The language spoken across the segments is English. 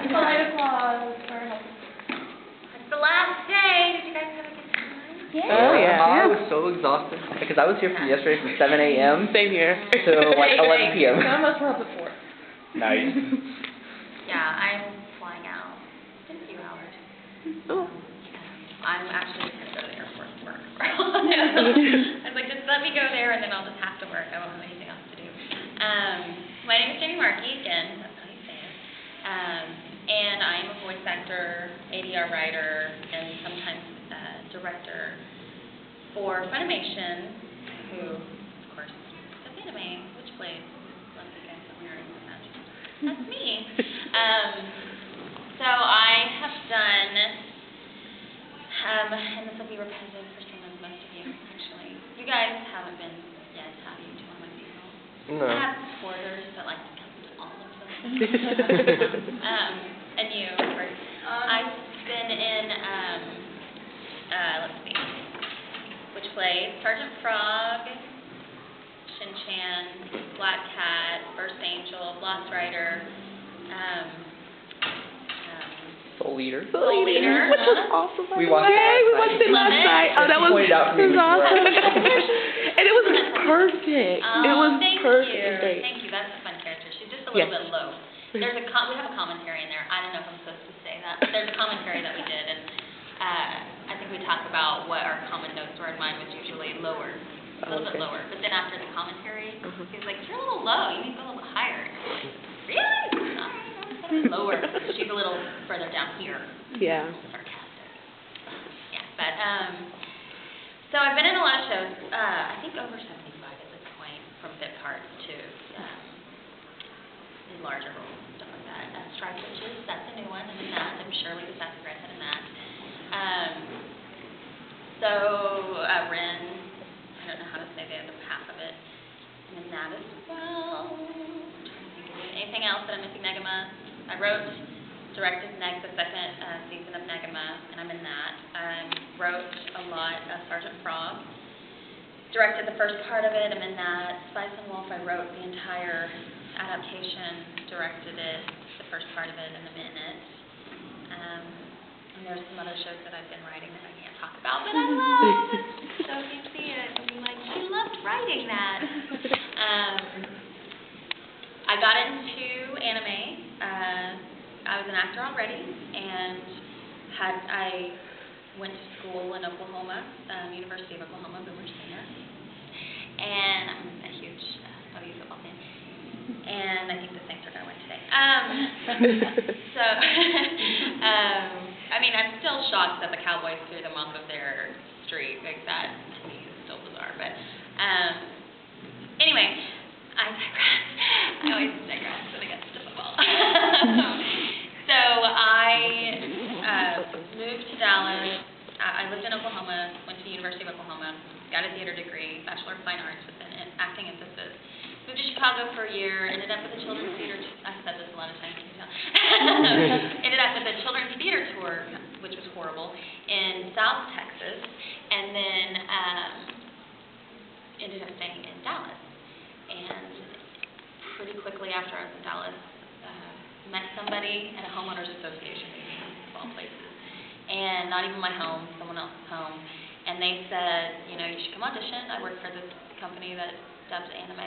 applause for helping. It's the last day. Did you guys have a good time? Yeah. Oh, yeah. I was so exhausted because I was here from yesterday from 7 a.m. Same here. to like 11 p.m. Some of us were up at 4. Nice. Yeah, I'm flying out in a few hours. Oh. I'm actually going to go to the airport to work. I was like, just let me go there and then I'll just have to work. I won't have anything else to do. My name is Marchi, again, that's how you say it. And I'm a voice actor, ADR writer, and sometimes director for Funimation, who, of course, does anime, which plays lots of guys that we already imagine. That's me. So I have done, and this will be repetitive for most of you, actually. You guys haven't been yet, have you, to one of my funerals? No. I have supporters that like to come to all of them. And you, of course. I've been in, let's see, which plays Sergeant Frog, Shin-Chan, Black Cat, First Angel, Lost Rider, Soul Leader. Soul Leader. Which was awesome. We watched it Yay, we last watched it last night. Oh, that was awesome. And it was perfect. It was perfect and great. Thank you. That's a fun character. She's just a little bit low. There's we have a commentary in there. I don't know if I'm supposed to say that, but there's a commentary that we did, and I think we talked about what our common notes were, and mine was usually lower, a little bit lower. But then after the commentary, he was like, "You're a little low. You need to go a little higher." And I was like, "Really? All right, lower." She's a little further down here. Yeah. Sarcastic. Yeah, but so I've been in a lot of shows. I think over 75 at this point, from bit parts to larger roles and stuff like that. Striped Witches, that's a new one. I'm in that. I'm Shirley the Sassy Redhead in that. Ren, I don't know how to say the other half of it. I'm in that as well. I'm trying to think of anything else that I'm missing. Negama. I wrote, directed the second season of Negama, and I'm in that. Wrote a lot of Sergeant Frog. Directed the first part of it. I'm in that. Spice and Wolf, I wrote the entire adaptation, directed it, the first part of it, and I'm in it. And there's some other shows that I've been writing that I can't talk about, but I love. So if you see it, you'll be like, you loved writing that. I got into anime. I was an actor already, and I went to school in Oklahoma, University of Oklahoma, Boomer Senior, and I'm a huge OU football fan. And I think the Saints are going to win today. I mean, I'm still shocked that the Cowboys threw them off of their streak. Like, that, to me, is still bizarre. But anyway, I digress. I always digress when it gets to football. So I moved to Dallas. I lived in Oklahoma, went to the University of Oklahoma, got a theater degree, Bachelor of Fine Arts with an acting emphasis. Moved to Chicago for a year, ended up at the Children's Theater. I've said this a lot of times, can you tell? Ended up at the Children's Theater Tour, which was horrible, in South Texas, and then ended up staying in Dallas. And pretty quickly after I was in Dallas, met somebody at a homeowners association meeting, of all places, and not even my home, someone else's home. And they said, you know, you should come audition. I work for this company that dubs anime,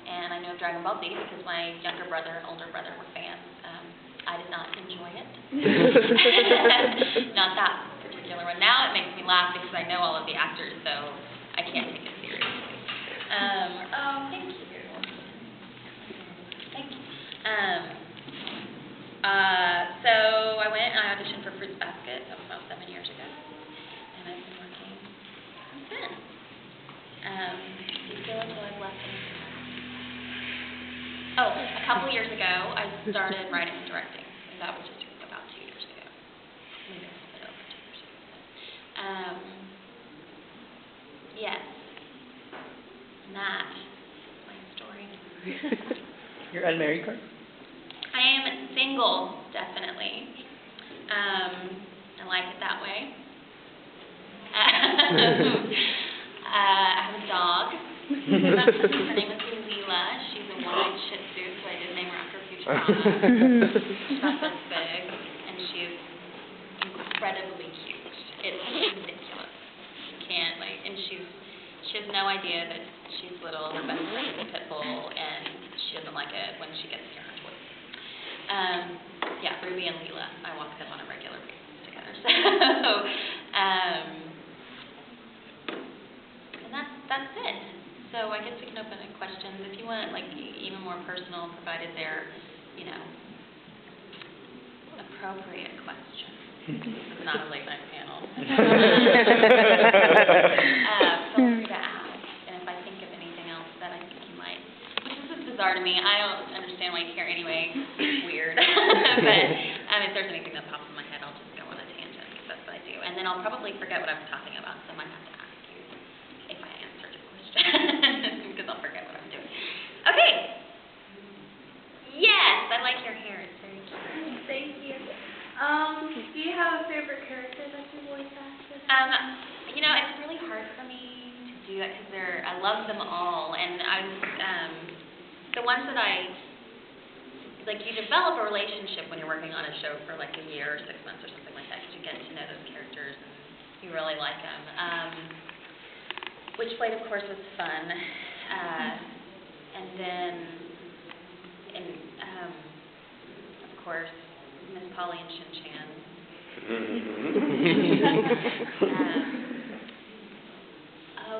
and I know Dragon Ball Z because my younger brother and older brother were fans. I did not enjoy it. Not that particular one. Now it makes me laugh because I know all of the actors, so I can't take it seriously. Thank you. Thank you. So I went and I auditioned for Fruits Basket. That was about 7 years ago. And I've been working since then. Do you feel until I've left anything? Oh, a couple years ago, I started writing and directing. And that was just about 2 years ago. Maybe a little bit over 2 years ago. Yes. And that's my story. You're unmarried, Carter? I am single, definitely. I like it that way. I have a dog. Her name is Evilla. She's a one-eyed Shih Tzu, so I did name her after Futurama. She's about this big. incredibly cute. It's ridiculous. You can't, like, and she has no idea that she's little. Her best friend is a pit bull, and she doesn't like it when she gets near her toys. Yeah, Ruby and Leela. I walk them on a regular basis together. So, and that's it. So I guess we can open up questions if you want, like even more personal, provided they're, appropriate questions. This is not a late night panel. Feel free to ask, and if I think of anything else that I think you might, which this is bizarre to me. I don't understand why you care anyway. It's weird, but if there's anything that pops in my head, I'll just go on a tangent because that's what I do, and then I'll probably forget what I was talking about, so I might have to ask you if I answered your question because I'll forget what I'm doing. Okay. Yes, I like your hair. It's very cute. Thank you. Do you have a favorite character that you voice acted? It's really hard for me to do that because I love them all, and the ones that you develop a relationship when you're working on a show for like a year or 6 months or something like that because you get to know those characters and you really like them. Witchblade, of course, was fun, and then, of course, Miss Polly and Shin Chan.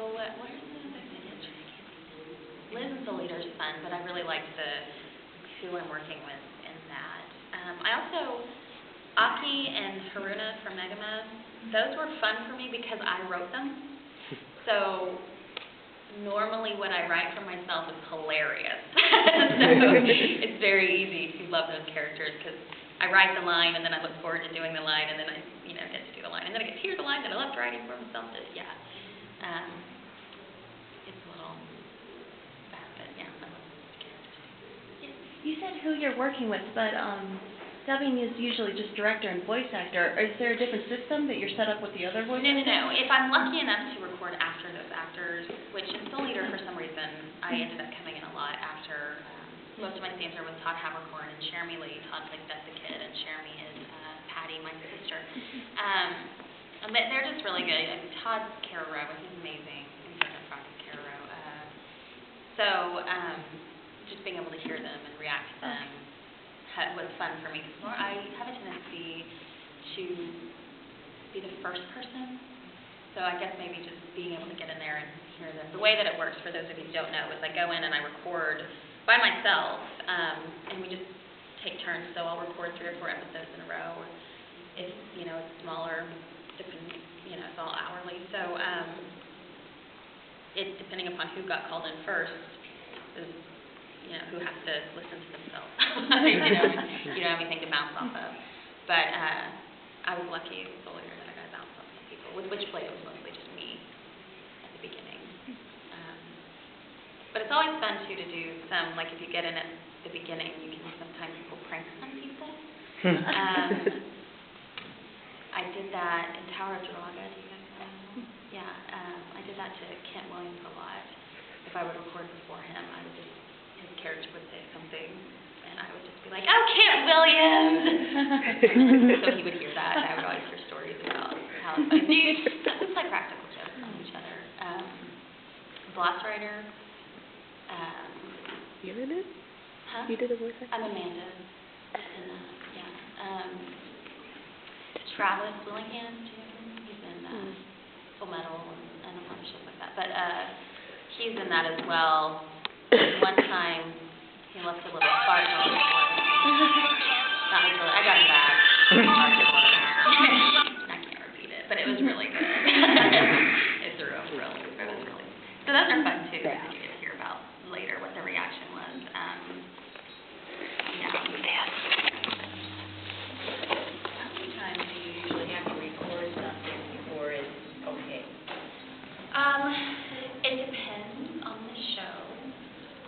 What are some of the other things? Liz and Soul Eater is fun, but I really liked who I'm working with in that. I also, Aki and Haruna from Megama, those were fun for me because I wrote them. So normally what I write for myself is hilarious. So it's very easy to love those characters because I write the line and then I look forward to doing the line and then I get to do the line and then I get to hear the line that I loved writing for myself. It's a little bad, but yeah, I love those characters. You said who you're working with, but dubbing is usually just director and voice actor. Is there a different system that you're set up with the other voice actors? No. If I'm lucky enough to record after those actors, which in Soul Eater for some reason I ended up coming in a lot after. Most of my scenes are with Todd Havercorn and Jeremy Lee. Todd's like Beth the Kid, and Jeremy is Patty, my sister. But they're just really good. Todd's Kara Rowe, he's amazing. He's like a fucking Kara Rowe. Just being able to hear them and react to them was fun for me. Because I have a tendency to be the first person. So I guess maybe just being able to get in there and hear them. The way that it works, for those of you who don't know, is I go in and I record by myself, and we just take turns. So I'll record 3 or 4 episodes in a row. Or if it's smaller, it's all hourly. So it's depending upon who got called in first, is who has to listen to themselves. You don't have anything to bounce off of. But I was lucky with Soul Eater that I got to bounce off some people. With Witchblade, it was mostly just me at the beginning. But it's always fun, too, to do some, like if you get in at the beginning, you can sometimes pull pranks on people. I did that in Tower of Draga, do you guys know? Yeah, I did that to Kent Williams a lot. If I would record before him, his character would say something, and I would just be like, "Oh, Kent Williams!" So he would hear that, and I would always hear stories about how it's like, it's like practical jokes on each other. Blast Rider. You're in it? Huh? You did a voice acting? I'm Amanda. Travis Willingham, he's in Full Metal and a bunch of shows like that. But he's in that as well. One time, he left a little fart on the floor. Not literally. I got him back. I can't repeat it, but it was really good. It threw up really. It was really. So those are fun too. That you get to hear about later what the reaction was. How many times do you usually have to record something before it's okay? It depends on the show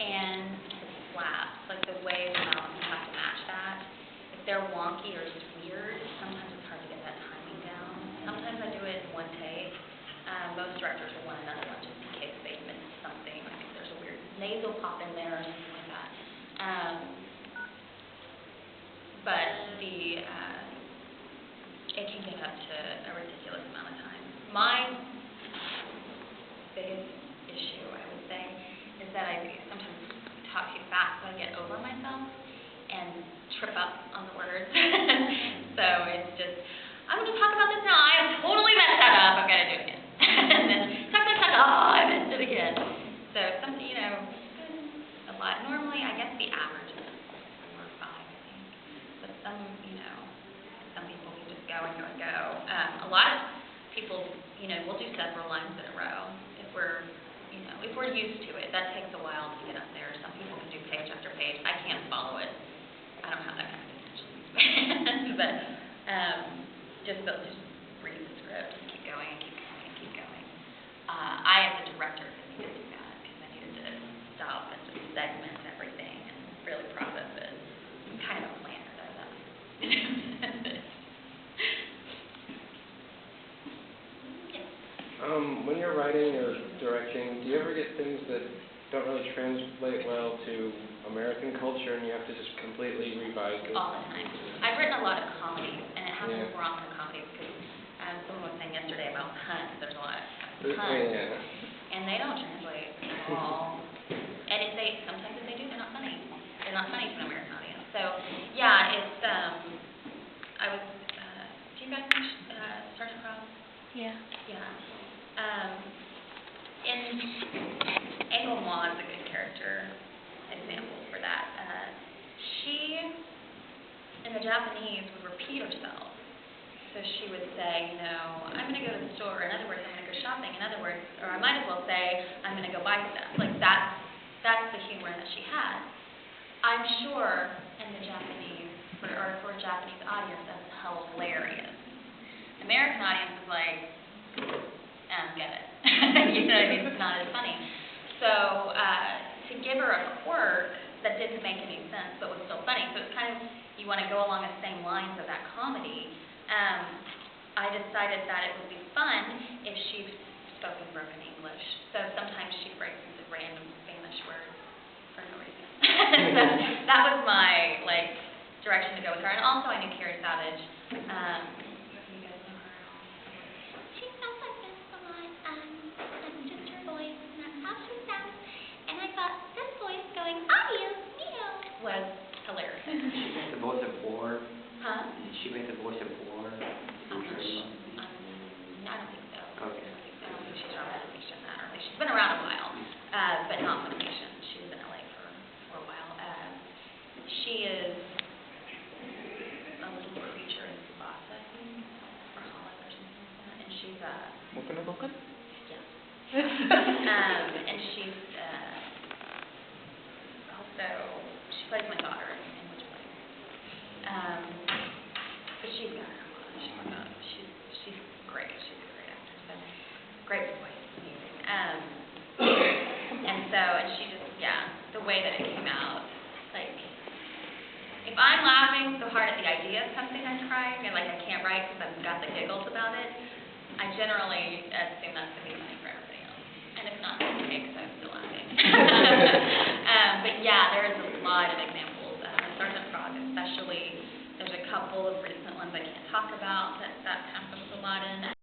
and the slaps, like the way the mouth, you have to match that. If they're wonky or just weird, sometimes it's hard to get that timing down. Sometimes I do it in one take. Most directors will want another one just in case they missed something, like if there's a weird nasal pop in there or something like that. But it can get up to a ridiculous amount of time. My biggest issue, I would say, is that I sometimes talk too fast, so I get over myself and trip up on the words. So it's just, I'm going to talk about this now. I totally messed that up. I've got to do it again. And then talk, oh, I missed it again. So something, a lot. Normally, I guess the average is 4 or 5, I think. But some people can just go and go and go. A lot of people, will do several lines in a row if we're used to it. That takes a while to get up there. Some people can do page after page. I can't follow it. I don't have that kind of attention. But just read the script and keep going and keep going and keep going. I, as a director, didn't need to do that because I needed to stop and just segment everything and really process it. I'm kind of a planner, though. When you're writing or directing, do you ever get things that don't really translate well to American culture and you have to just completely revise it? All the time. I've written a lot of comedies, and it happens more often in comedies because someone was saying yesterday about puns. There's a lot of puns, and they don't translate at all. And sometimes if they do, they're not funny. They're not funny to an American audience. So yeah, it's I was. Do you guys watch Sergeant Cross? Yeah. Yeah. In Engelmont is a good character example for that. She, in the Japanese, would repeat herself. So she would say, I'm going to go to the store. In other words, I'm going to go shopping. In other words, or I might as well say, I'm going to go buy stuff. Like that's the humor that she had. I'm sure in the Japanese, for a Japanese audience, that's hilarious. American audience is like, I don't get it. It's not as funny. So to give her a quirk that didn't make any sense but was still funny, so it's kind of, you want to go along the same lines of that comedy. I decided that it would be fun if she spoke in broken English. So sometimes she breaks into random Spanish words for no reason. So that was my direction to go with her. And also I knew Carrie Savage. You guys know her at all? She sounds like this a lot. That's just her voice, and that's how she sounds. And I thought this voice going adios mio was hilarious. Did she make the voice of war? Huh? Did she make the voice of war? I don't think so. Okay. I don't think she's around Funimation. I don't think she's been around a while, but not Funimation. She was in LA for a while. She is a little creature in Tsubasa, I think, or Holland or something like that, and she's yes. And she's also she plays my daughter in Witchblade. But she's got her own. She's great. She's a great actress. So great voice, amazing. And she just, the way that it came out, if I'm laughing so hard at the idea of something I'm crying, and I can't write because I've got the giggles about it, I generally assume that's going to be funny for everybody else. And if not, it's okay because I'm still laughing. But there's a lot of examples. Sergeant Frog especially. There's a couple of recent ones I can't talk about that happens a lot in.